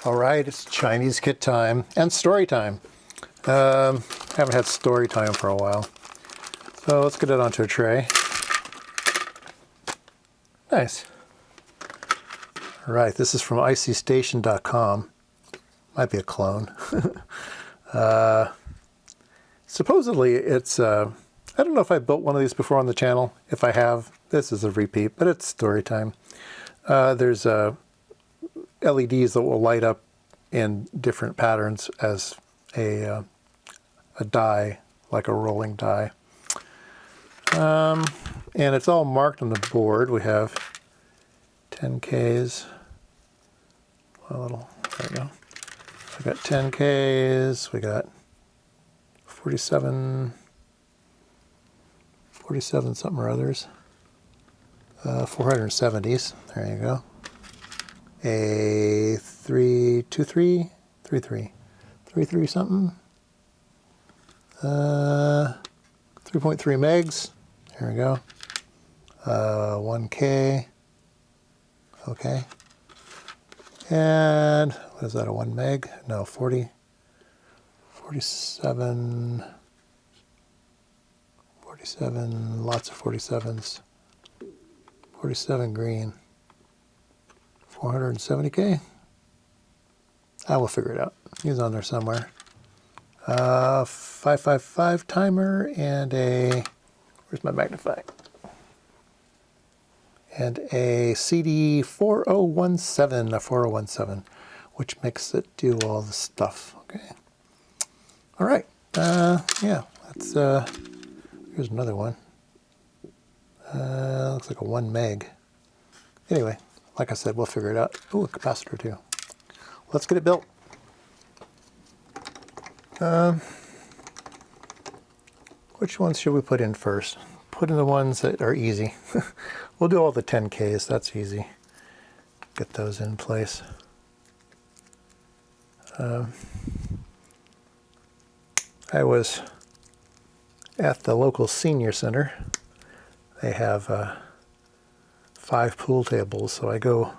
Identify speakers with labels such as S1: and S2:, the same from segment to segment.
S1: All right, it's Chinese kit time and story time. Haven't had story time for a while. So let's get it onto a tray. Nice. All right, this is from icstation.com. Might be a clone. Supposedly it's, I don't know if I built one of these before on the channel. If I have, this is a repeat, but it's story time. There's LEDs that will light up in different patterns as a die, like a rolling die. And it's all marked on the board. We have 10Ks. A little, there we go. We got 10Ks, we got 47 something or others. 470s, there you go. A 323, 33 something. 3.3 megs, there we go. 1K, okay. And what is that, a 1 meg? No, 47, lots of 47s. 47 green. 470K? I will figure it out. He's on there somewhere. 555 timer and a, where's my magnifying? And a CD 4017, a 4017, which makes it do all the stuff. Okay. All right. Yeah, that's, here's another one. Looks like a 1 meg. Anyway, like I said, we'll figure it out. Ooh, a capacitor too. Let's get it built. Which ones should we put in first? Put in the ones that are easy. We'll do all the 10Ks, that's easy. Get those in place. I was at the local senior center. They have 5 pool tables, so I go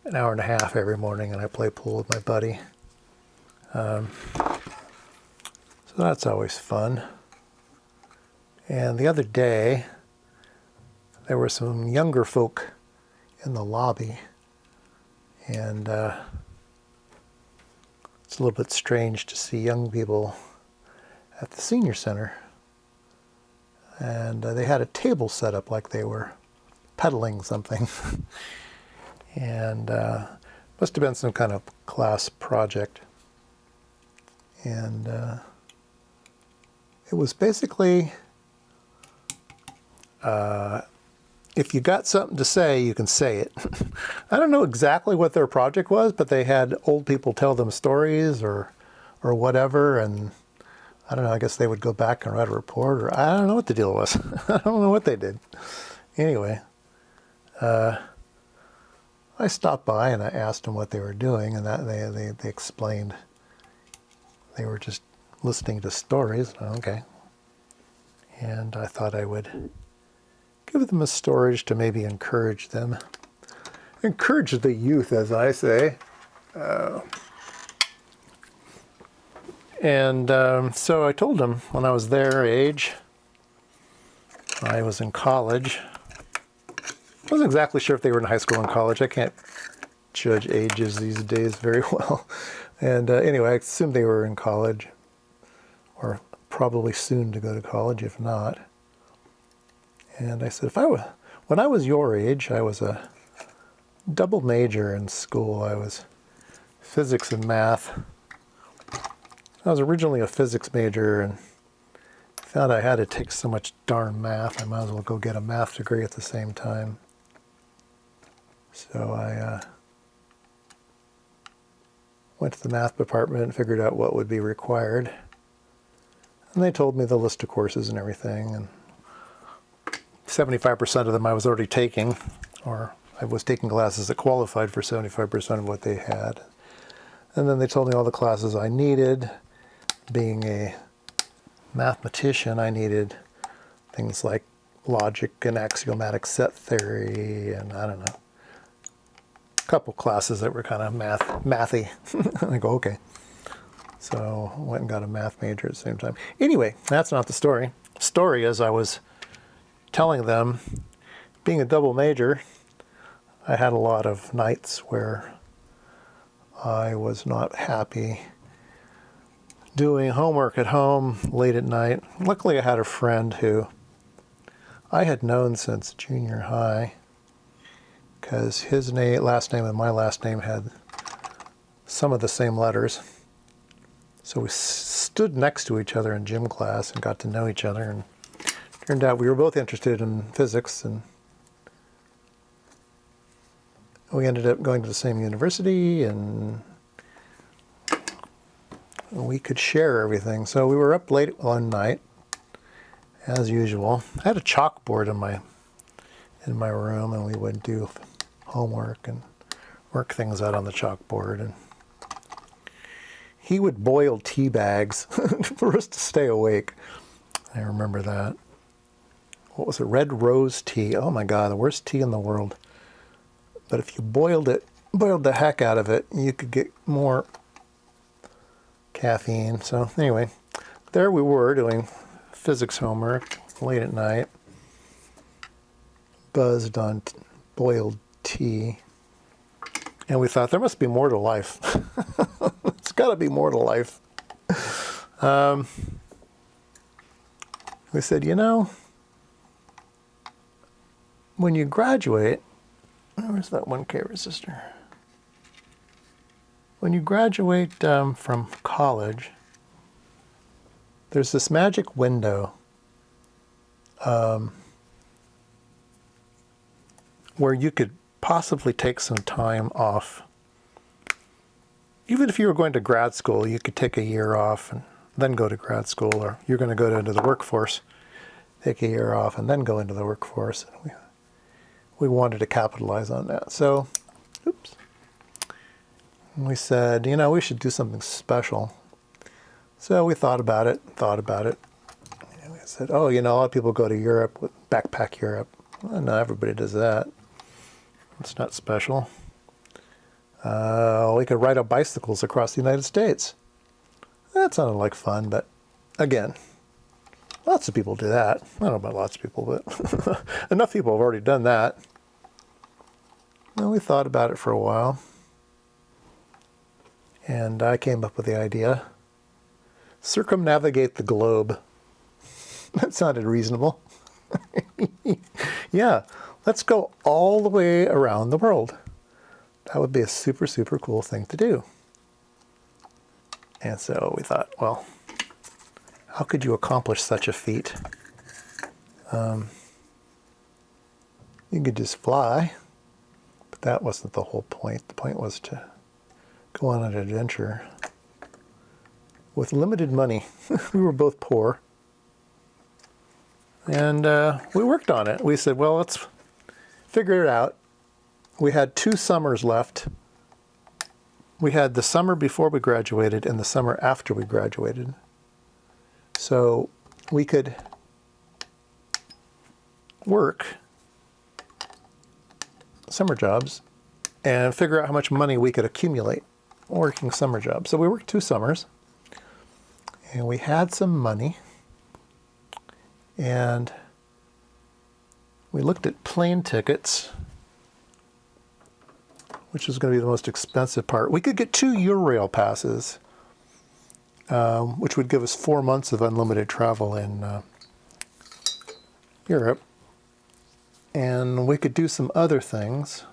S1: an hour and a half every morning and I play pool with my buddy. So that's always fun. And the other day, there were some younger folk in the lobby, and it's a little bit strange to see young people at the senior center. And they had a table set up like they were peddling something. And must have been some kind of class project. And it was basically, if you got something to say, you can say it. I don't know exactly what their project was, but they had old people tell them stories or whatever, and I don't know, I guess they would go back and write a report, or I don't know what the deal was. I don't know what they did. Anyway, I stopped by and I asked them what they were doing, and that they explained they were just listening to stories. Okay. And I thought I would give them a story to maybe encourage them. Encourage the youth, as I say. So I told them when I was their age, I was in college. I wasn't exactly sure if they were in high school and college. I can't judge ages these days very well. And anyway, I assumed they were in college, or probably soon to go to college, if not. And I said, when I was your age, I was a double major in school. I was physics and math. I was originally a physics major and found I had to take so much darn math, I might as well go get a math degree at the same time. So I went to the math department and figured out what would be required. And they told me the list of courses and everything. And 75% of them I was already taking, or I was taking classes that qualified for 75% of what they had. And then they told me all the classes I needed. Being a mathematician, I needed things like logic and axiomatic set theory, and I don't know, couple classes that were kind of mathy. I go, okay. So I went and got a math major at the same time. Anyway, that's not the story. The story is I was telling them, being a double major, I had a lot of nights where I was not happy doing homework at home late at night. Luckily, I had a friend who I had known since junior high, because his last name and my last name had some of the same letters. So we stood next to each other in gym class and got to know each other, and turned out we were both interested in physics, and we ended up going to the same university, and we could share everything. So we were up late one night, as usual. I had a chalkboard in my room, and we would do homework and work things out on the chalkboard. And he would boil tea bags for us to stay awake. I remember that. What was it? Red rose tea. Oh my God, the worst tea in the world. But if you boiled the heck out of it, you could get more caffeine. So anyway, there we were doing physics homework late at night, buzzed on boiled tea, and we thought there must be more to life. It's got to be more to life. We said, when you graduate, where's that 1K resistor? When you graduate from college, there's this magic window where you could possibly take some time off. Even if you were going to grad school, you could take a year off and then go to grad school, or you're going to go into the workforce, take a year off and then go into the workforce. And we wanted to capitalize on that. So, we said, we should do something special. So we thought about it. And we said, a lot of people go to Europe, backpack Europe. Well, no, everybody does that. It's not special. We could ride on bicycles across the United States. That sounded like fun, but again, lots of people do that. I don't know about lots of people, but enough people have already done that. Well, we thought about it for a while, and I came up with the idea: circumnavigate the globe. That sounded reasonable. Yeah, let's go all the way around the world. That would be a super, super cool thing to do. And so we thought, well, how could you accomplish such a feat? You could just fly, but that wasn't the whole point. The point was to go on an adventure with limited money. We were both poor. And we worked on it. We said, well, let's figure it out. We had 2 summers left. We had the summer before we graduated and the summer after we graduated. So we could work summer jobs and figure out how much money we could accumulate working summer jobs. So we worked 2 summers, and we had some money, and we looked at plane tickets, which was going to be the most expensive part. We could get 2 Eurail passes, which would give us 4 months of unlimited travel in Europe. And we could do some other things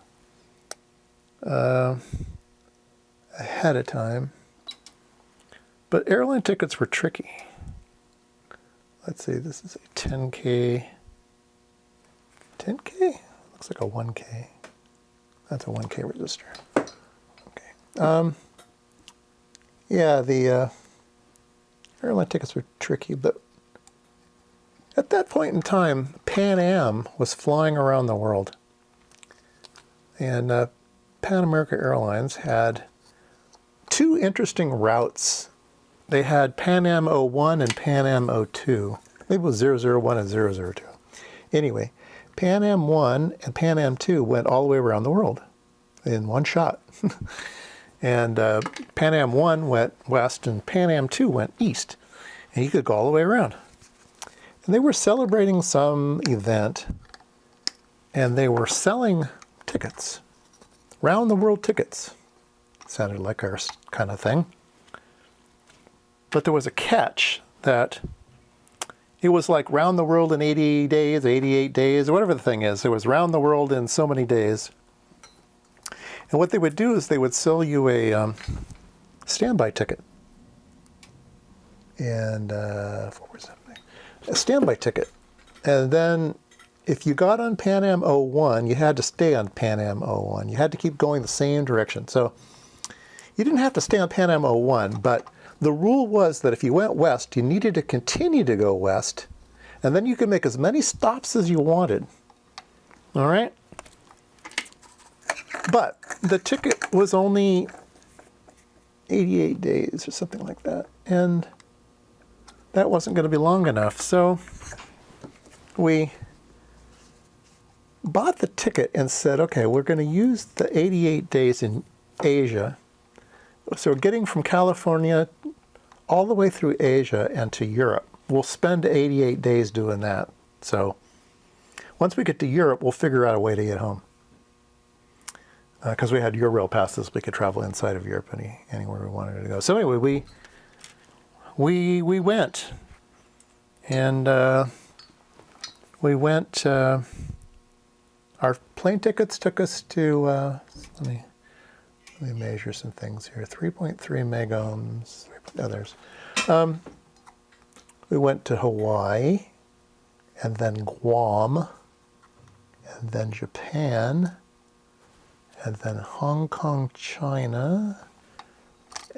S1: ahead of time. But airline tickets were tricky. Let's see, this is a 10K. 10K? Looks like a 1K. That's a 1K resistor. Okay. Yeah, the airline tickets were tricky, but at that point in time, Pan Am was flying around the world. And Pan America Airlines had 2 interesting routes. They had Pan Am 01 and Pan Am 02. Maybe it was 001 and 002. Anyway, Pan Am 1 and Pan Am 2 went all the way around the world. in one shot. And Pan Am 1 went west and Pan Am 2 went east. And you could go all the way around. And they were celebrating some event, and they were selling tickets, round the world tickets. Sounded like our kind of thing. But there was a catch that it was like round the world in 80 days, 88 days, or whatever the thing is. It was round the world in so many days. And what they would do is they would sell you a standby ticket. And what was that thing? A standby ticket. And then if you got on Pan Am 01, you had to stay on Pan Am 01. You had to keep going the same direction. So you didn't have to stay on Pan Am 01, but the rule was that if you went west, you needed to continue to go west, and then you could make as many stops as you wanted. All right? But the ticket was only 88 days or something like that, and that wasn't going to be long enough. So we bought the ticket and said, okay, we're going to use the 88 days in Asia. So we're getting from California all the way through Asia and to Europe. We'll spend 88 days doing that. So once we get to Europe, we'll figure out a way to get home. Because we had Eurail passes, we could travel inside of Europe anywhere we wanted to go. So anyway, we went, and we went. Our plane tickets took us to. Let me measure some things here. 3.3 megohms. Others. We went to Hawaii, and then Guam, and then Japan. And then Hong Kong, China,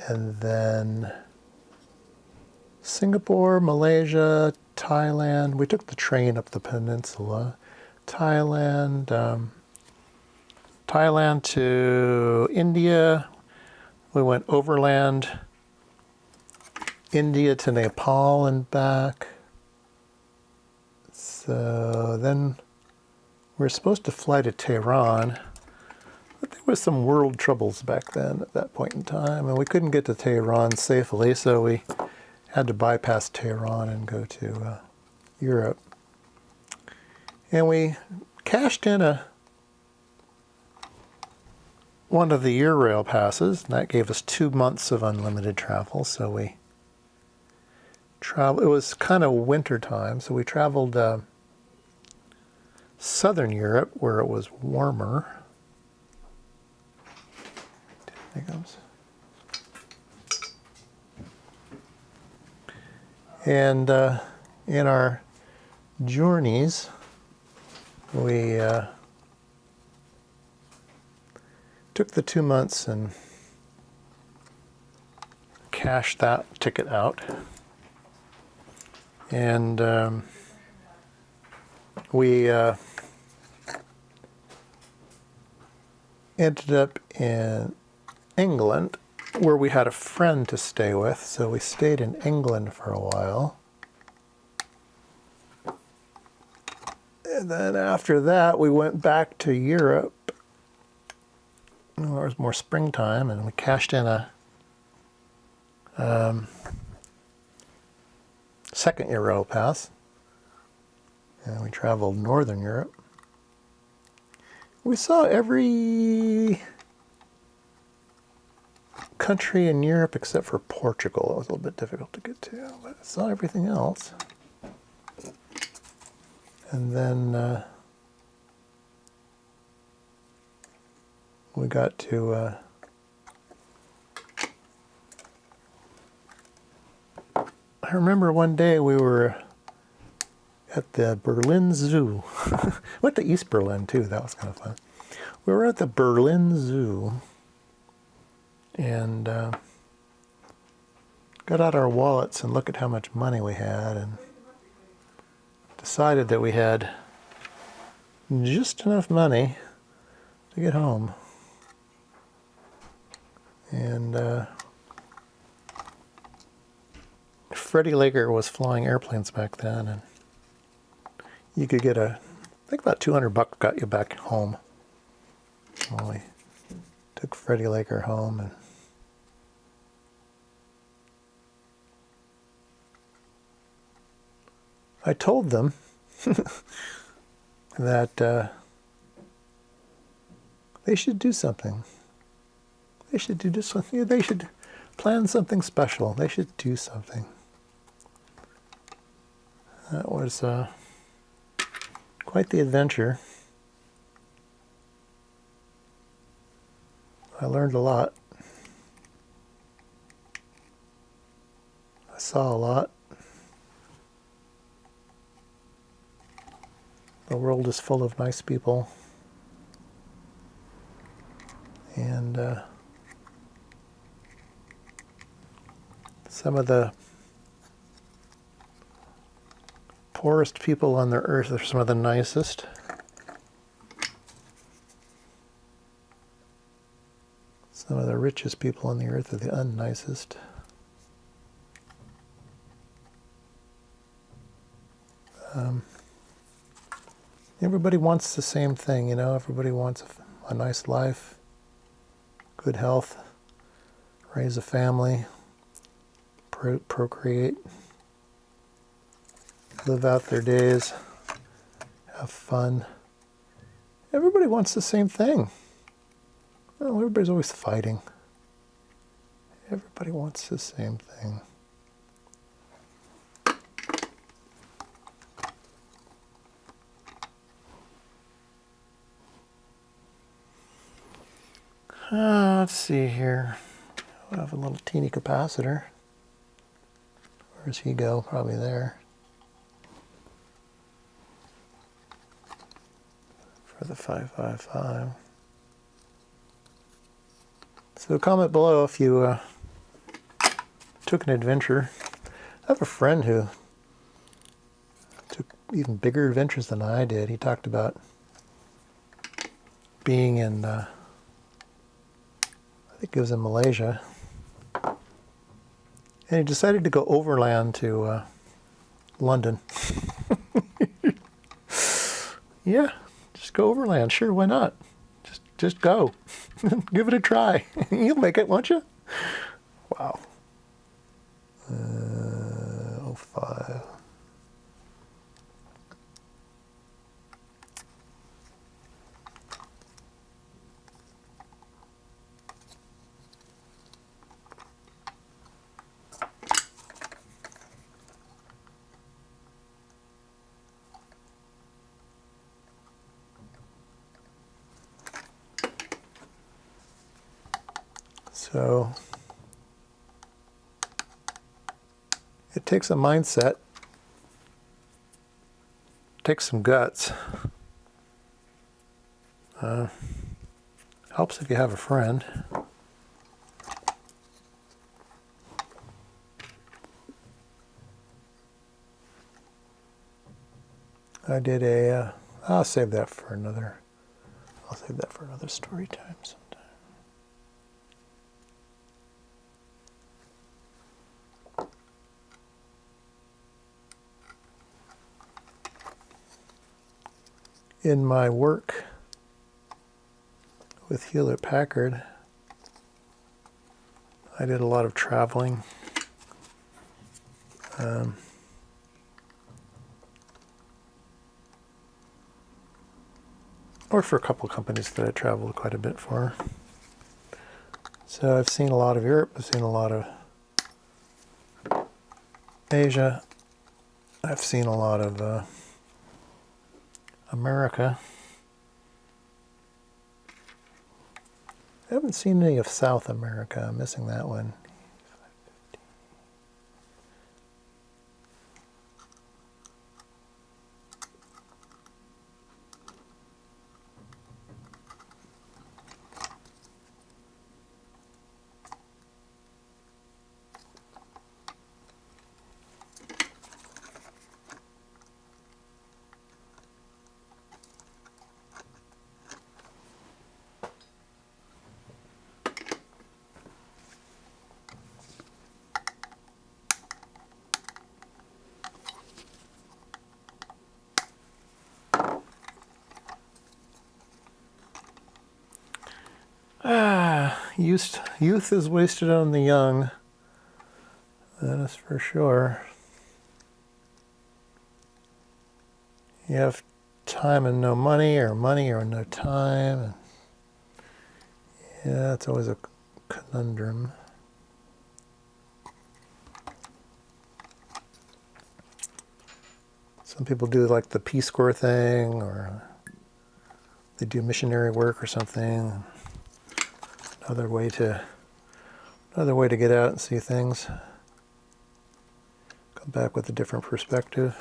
S1: and then Singapore, Malaysia, Thailand. We took the train up the peninsula. Thailand to India. We went overland, India to Nepal and back. So then we were supposed to fly to Tehran. But there was some world troubles back then at that point in time, and we couldn't get to Tehran safely, so we had to bypass Tehran and go to Europe. And we cashed in one of the Eurail passes, and that gave us 2 months of unlimited travel, so we traveled. It was kind of winter time, so we traveled southern Europe, where it was warmer. And in our journeys, we took the 2 months and cashed that ticket out. And we ended up in England, where we had a friend to stay with, so we stayed in England for a while. And then after that, we went back to Europe. It was more springtime, and we cashed in a second Eurail pass, and we traveled northern Europe. We saw every country in Europe except for Portugal. It was a little bit difficult to get to, but I saw everything else. And then we got to I remember one day we were at the Berlin Zoo. Went to East Berlin too, that was kind of fun. We were at the Berlin Zoo and got out our wallets and looked at how much money we had and decided that we had just enough money to get home. And Freddie Laker was flying airplanes back then, and you could get I think about $200 got you back home. Well, we Took Freddie Laker home, and I told them that they should do something. They should do something. They should plan something special. They should do something. That was quite the adventure. I learned a lot. I saw a lot. The world is full of nice people. And some of the poorest people on the earth are some of the nicest. Some of the richest people on the earth are the unnicest. Everybody wants the same thing, you know. Everybody wants a nice life, good health, raise a family, procreate, live out their days, have fun. Everybody wants the same thing. Well, everybody's always fighting. Everybody wants the same thing. Let's see here. I have a little teeny capacitor. Where's he go? Probably there. For the 555. So comment below if you took an adventure. I have a friend who took even bigger adventures than I did. He talked about being in, I think it was in Malaysia. And he decided to go overland to London. Yeah, just go overland. Sure, why not? Just go. Give it a try. You'll make it, won't you? Wow. 05. So it takes a mindset, takes some guts. Helps if you have a friend. I did a, I'll save that for another story time sometime. In my work with Hewlett-Packard, I did a lot of traveling. Worked for a couple of companies that I traveled quite a bit for. So I've seen a lot of Europe, I've seen a lot of Asia, I've seen a lot of America. I haven't seen any of South America. I'm missing that one. Youth is wasted on the young. That is for sure. You have time and no money, or money or no time. Yeah, it's always a conundrum. Some people do like the Peace Corps thing, or they do missionary work or something. Another way to get out and see things. Come back with a different perspective.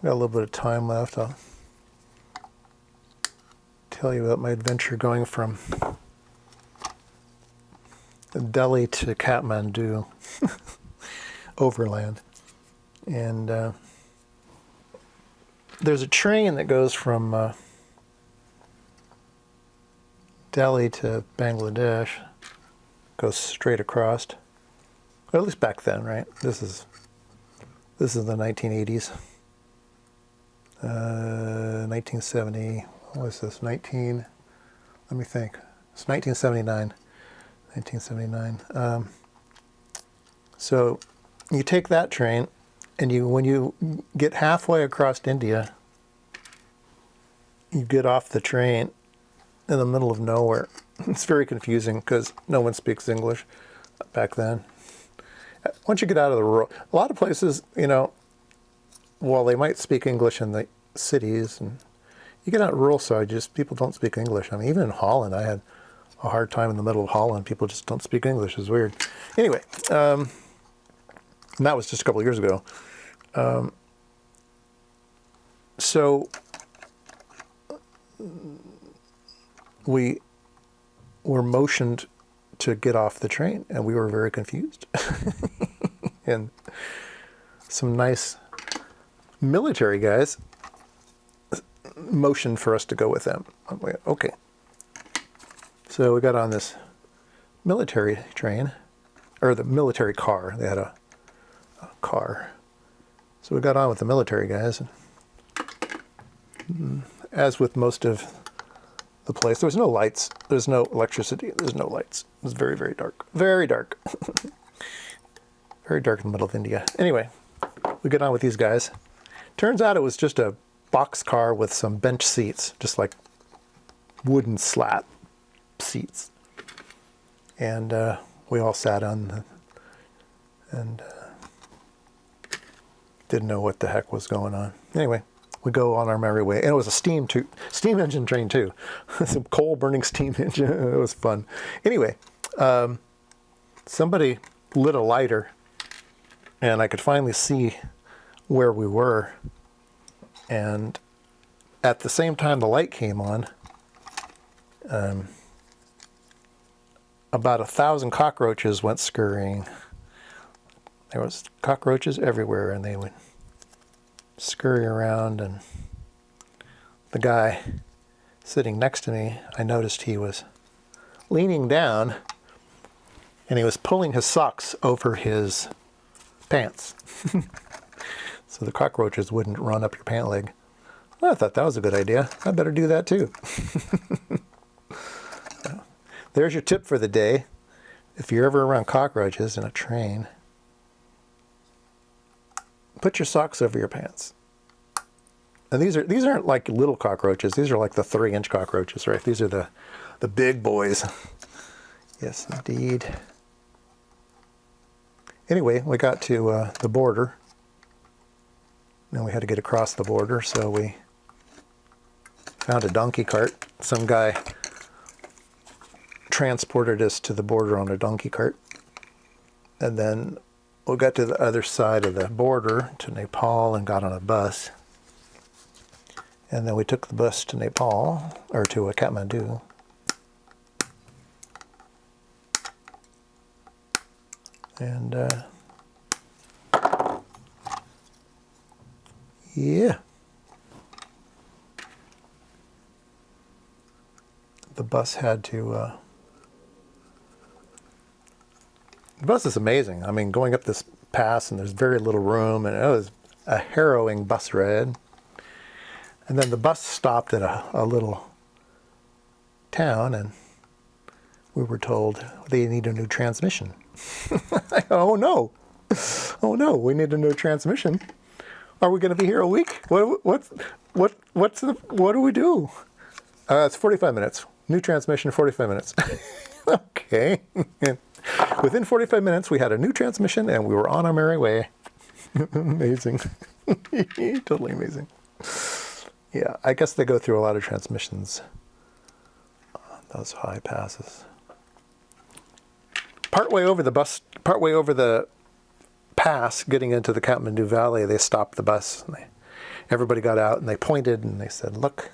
S1: Got a little bit of time left. I'll tell you about my adventure going from Delhi to Kathmandu, overland. And there's a train that goes from Delhi to Bangladesh, goes straight across. Or at least back then, right? This is the 1980s. 1970, what was this, let me think. It's 1979. So you take that train, and when you get halfway across India, you get off the train in the middle of nowhere. It's very confusing because no one speaks English back then. Once you get out of the rural, a lot of places, while they might speak English in the cities, and you get out rural side, just people don't speak English. I mean, even in Holland, I had a hard time in the middle of Holland. People just don't speak English. It's weird. Anyway, and that was just a couple of years ago. So we were motioned to get off the train, and we were very confused. And some nice military guys motioned for us to go with them. I'm like, okay. So we got on this military train, or the military car. They had a car. So we got on with the military guys. And as with most of the place, there was no lights. There's no electricity. There's no lights. It was very, very dark. Very dark. Very dark in the middle of India. Anyway, we get on with these guys. Turns out it was just a box car with some bench seats, just like wooden slat seats. And we all sat on and didn't know what the heck was going on. Anyway, we go on our merry way. And it was a steam engine train too. Some coal-burning steam engine. It was fun. Anyway, somebody lit a lighter, and I could finally see where we were. And at the same time the light came on, about 1,000 cockroaches went scurrying. There was cockroaches everywhere, and they would scurry around. And the guy sitting next to me, I noticed he was leaning down, and he was pulling his socks over his pants. So the cockroaches wouldn't run up your pant leg. Well, I thought that was a good idea. I better do that too. there's your tip for the day. If you're ever around cockroaches in a train, put your socks over your pants. And these aren't like little cockroaches. These are like the 3-inch cockroaches, right? These are the big boys. Yes, indeed. Anyway, we got to the border. Then we had to get across the border, so we found a donkey cart. Some guy transported us to the border on a donkey cart. And then we got to the other side of the border to Nepal and got on a bus. And then we took the bus to Nepal, or to Kathmandu. And yeah. The bus had to... the bus is amazing. I mean, going up this pass and there's very little room, and it was a harrowing bus ride. And then the bus stopped at a little town, and we were told they need a new transmission. Oh no! Oh no! We need a new transmission. Are we going to be here a week? What do we do? It's 45 minutes. New transmission, 45 minutes. Okay. Within 45 minutes, we had a new transmission, and we were on our merry way. Amazing. Totally amazing. Yeah, I guess they go through a lot of transmissions on those high passes. Partway over the pass, getting into the Kathmandu Valley, they stopped the bus. And everybody got out, and they pointed, and they said, "Look."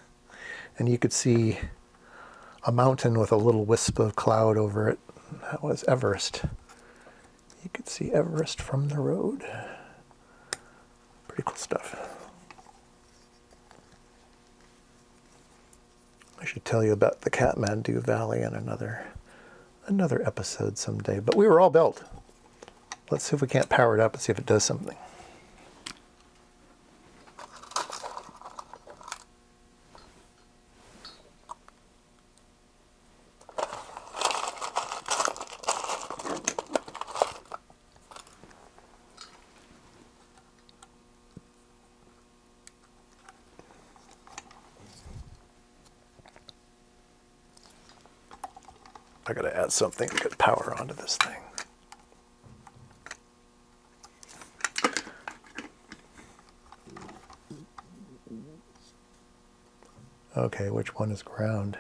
S1: And you could see a mountain with a little wisp of cloud over it. That was Everest. You could see Everest from the road. Pretty cool stuff. I should tell you about the Kathmandu Valley in another episode someday. But we were all built. Let's see if we can't power it up and see if it does something. I gotta add something to get power onto this thing. Okay, which one is ground?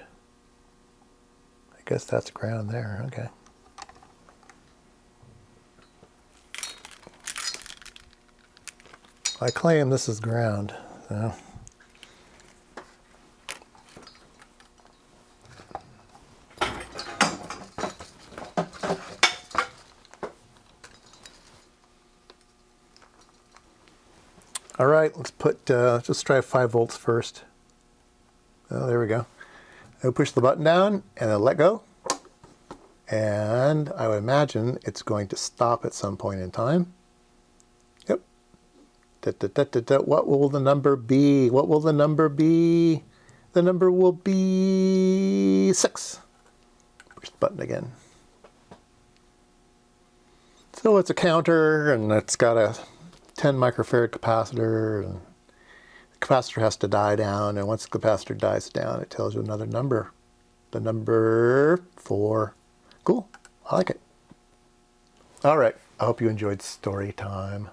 S1: I guess that's ground there, okay. I claim this is ground, so. All right, let's put, just try 5 volts first. Oh, there we go. I'll push the button down and then let go. And I would imagine it's going to stop at some point in time. Yep. What will the number be? What will the number be? The number will be 6. Push the button again. So it's a counter, and it's got a 10 microfarad capacitor, and the capacitor has to die down, and once the capacitor dies down, it tells you another number. The number 4. Cool. I like it. All right. I hope you enjoyed story time.